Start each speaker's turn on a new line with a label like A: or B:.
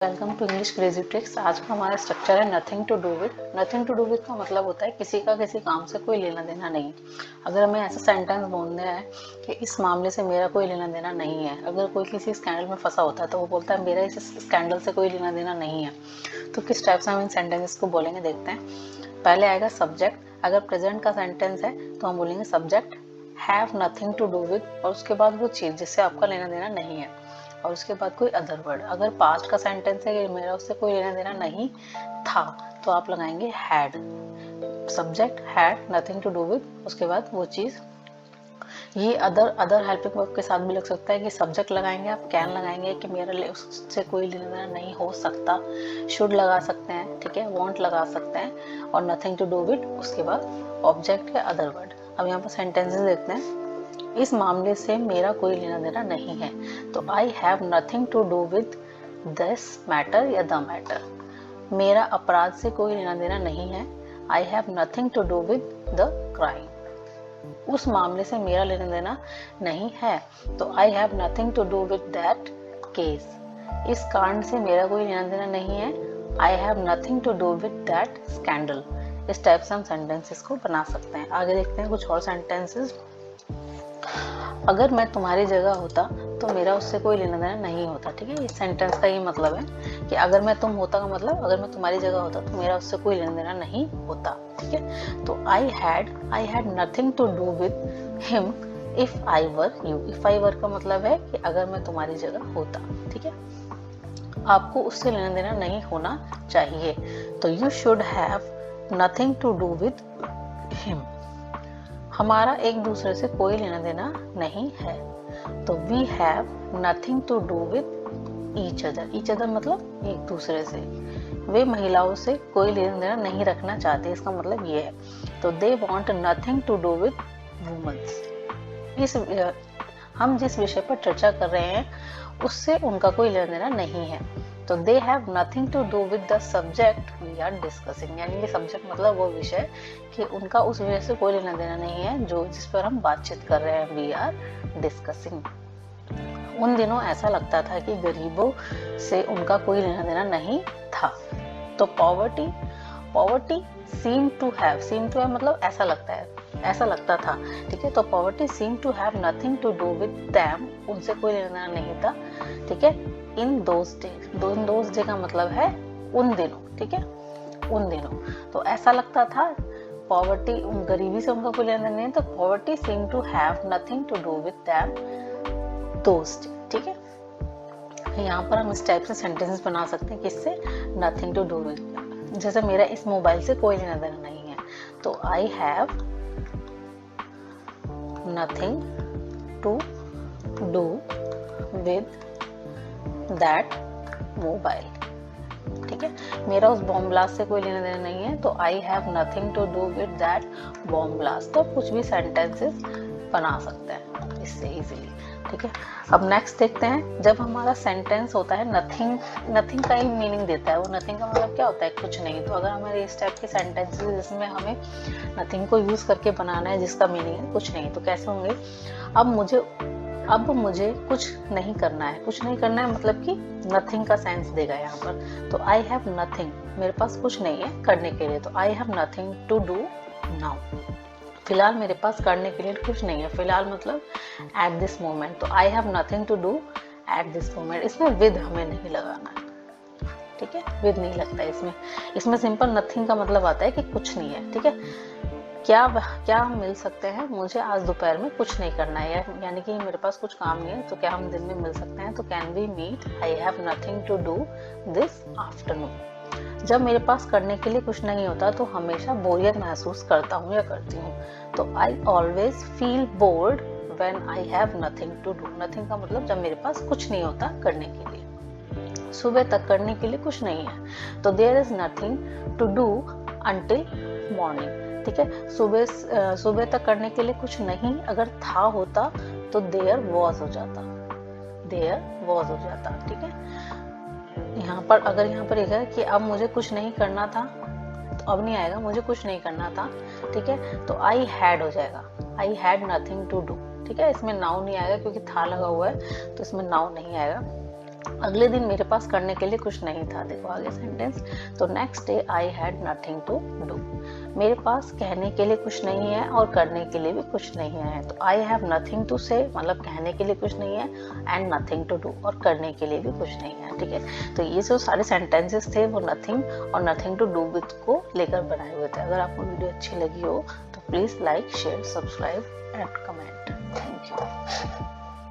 A: Welcome to English crazy tricks. आज का हमारा स्ट्रक्चर है nothing to do with. Nothing to do with का मतलब होता है किसी का किसी काम से कोई लेना देना नहीं। अगर हमें ऐसा सेंटेंस बोलना है कि इस मामले से मेरा कोई लेना देना नहीं है, अगर कोई किसी स्कैंडल में फंसा होता है तो वो बोलता है मेरा इस स्कैंडल से कोई लेना देना नहीं है। तो किस टाइप से हम इन सेंटेंसेस को बोलेंगे देखते हैं। पहले आएगा सब्जेक्ट। अगर प्रेजेंट का सेंटेंस है तो हम बोलेंगे subject have nothing to do with, और उसके बाद वो चीज़ जिससे आपका लेना देना नहीं है, और उसके बाद कोई अदर वर्ड। अगर पास्ट का सेंटेंस है कि मेरा उससे कोई लेना देना नहीं था तो आप लगाएंगे had. Subject had nothing to do with, उसके बाद वो चीज़। ये अदर हेल्पिंग वर्ब के साथ भी लग सकता है कि सब्जेक्ट लगाएंगे आप कैन लगाएंगे कि मेरा उससे कोई लेना देना नहीं हो सकता। शुड लगा सकते हैं, ठीक है, वॉन्ट लगा सकते हैं, और नथिंग टू डू विद उसके बाद ऑब्जेक्ट या अदर वर्ड। अब यहाँ पर सेंटेंसेस देखते हैं। इस मामले से मेरा कोई लेना देना नहीं है, तो I have nothing to do with this matter या द मैटर। मेरा अपराध से कोई लेना देना नहीं है, I have nothing to do with the crime. उस मामले से मेरा लेना देना नहीं है, तो I have nothing to do with that case. इस कांड से मेरा कोई लेना देना नहीं है, I have nothing to do with that scandal. इस टाइप से हम सेंटेंसेस को बना सकते हैं। आगे देखते हैं कुछ और सेंटेंसेस। अगर मैं तुम्हारी जगह होता तो मेरा उससे कोई लेना देना नहीं होता, ठीक है। इस सेंटेंस का ये मतलब है कि अगर मैं तुम होता का मतलब अगर मैं तुम्हारी जगह होता तो मेरा उससे कोई लेना देना नहीं होता, ठीक है। तो I had nothing to do with him if I were you. If I were का मतलब है कि अगर मैं तुम्हारी जगह होता, ठीक है। आपको उससे लेना देना नहीं होना चाहिए, तो you should have nothing to do with him. हमारा एक दूसरे से कोई लेना देना नहीं है, तो we have nothing to do with each other. Each other मतलब एक दूसरे से। वे महिलाओं से कोई लेना देना नहीं रखना चाहते, इसका मतलब ये है। तो they want nothing to do with women's. इस हम जिस विषय पर चर्चा कर रहे हैं उससे उनका कोई लेना देना नहीं है, तो they have nothing to do with the subject we are discussing. यानी कि सब्जेक्ट मतलब वो विषय कि उनका उस विषय से कोई लेना देना नहीं है जो जिस पर हम बातचीत कर रहे हैं, वी आर डिस्कसिंग। उन दिनों ऐसा लगता था कि गरीबों से उनका कोई लेना देना नहीं था, तो पॉवर्टी सीम टू है मतलब ऐसा लगता है, ऐसा लगता था, ठीक है। तो poverty seem to have nothing to do with them, उनसे कोई लेना देना नहीं था, ठीक है। इन दोज डे का मतलब है उन दिनों, ठीक है, उन दिनों। तो ऐसा लगता था पॉवर्टी गरीबी से उनका कोई लेना देना नहीं, तो poverty seem to have nothing to do with them those days, ठीक है। यहाँ पर हम इस टाइप से सेंटेंसेस बना सकते हैं किससे, नथिंग टू डू विद। जैसे मेरा इस मोबाइल से कोई लेना देना नहीं है, तो I have nothing to do with that mobile, ठीक है। मेरा उस बॉम्ब ब्लास्ट से कोई लेना देना नहीं है, तो I have nothing to do with that bomb blast. तो कुछ भी सेंटेंसेस बना सकते हैं इससे इजीली, ठीक है। अब नेक्स्ट देखते हैं। जब हमारा सेंटेंस होता है नथिंग का ही मीनिंग देता है। वो नथिंग का मतलब क्या होता है, कुछ नहीं। तो अगर हमारे इस टाइप के सेंटेंसेस जिसमें हमें नथिंग को यूज करके बनाना है जिसका मीनिंग है कुछ नहीं, तो कैसे होंगे। अब मुझे कुछ नहीं करना है। कुछ नहीं करना है मतलब कि नथिंग का सेंस देगा यहाँ पर। तो आई हैव नथिंग, मेरे पास कुछ नहीं है करने के लिए, तो I have nothing to do now. फिलहाल मेरे पास करने के लिए कुछ नहीं है, फिलहाल मतलब एट दिस मोमेंट। तो I have nothing to do at this moment. इसमें विद हमें नहीं लगाना है, ठीक है, विद नहीं लगता है इसमें सिंपल नथिंग का मतलब आता है कि कुछ नहीं है, ठीक है। क्या हम मिल सकते हैं, मुझे आज दोपहर में कुछ नहीं करना है, यानी कि मेरे पास कुछ काम नहीं है, तो क्या हम दिन में मिल सकते हैं। तो can we meet, I have nothing to do this afternoon. जब मेरे पास करने के लिए कुछ नहीं होता तो हमेशा बोरियत महसूस करता हूँ या करती हूँ, तो I always feel bored when I have nothing to do. Nothing का मतलब जब मेरे पास कुछ नहीं होता करने के लिए। सुबह तक करने के लिए कुछ नहीं है, तो there is nothing to do until morning, ठीक है। सुबह तक करने के लिए कुछ नहीं अगर था होता तो देयर वॉज हो जाता, ठीक है। यहाँ पर एक है कि अब मुझे कुछ नहीं करना था, तो अब नहीं आएगा, मुझे कुछ नहीं करना था, ठीक है। तो आई हैड हो जाएगा, I had nothing to do, ठीक है। इसमें नाउन नहीं आएगा क्योंकि था लगा हुआ है, तो इसमें नाउन नहीं आएगा। अगले दिन मेरे पास करने के लिए कुछ नहीं था। देखो आगे सेंटेंस, तो next day I had nothing to do. मेरे पास कहने के लिए कुछ नहीं है और करने के लिए भी कुछ नहीं है। तो आई हैव नथिंग टू से मतलब कहने के लिए कुछ नहीं है, एंड नथिंग टू डू और करने के लिए भी कुछ नहीं है। ठीक है, तो ये जो सारे सेंटेंसेस थे वो नथिंग और नथिंग टू डू विथ को लेकर बनाए हुए थे। अगर आपको वीडियो अच्छी लगी हो तो please like, share, subscribe and comment.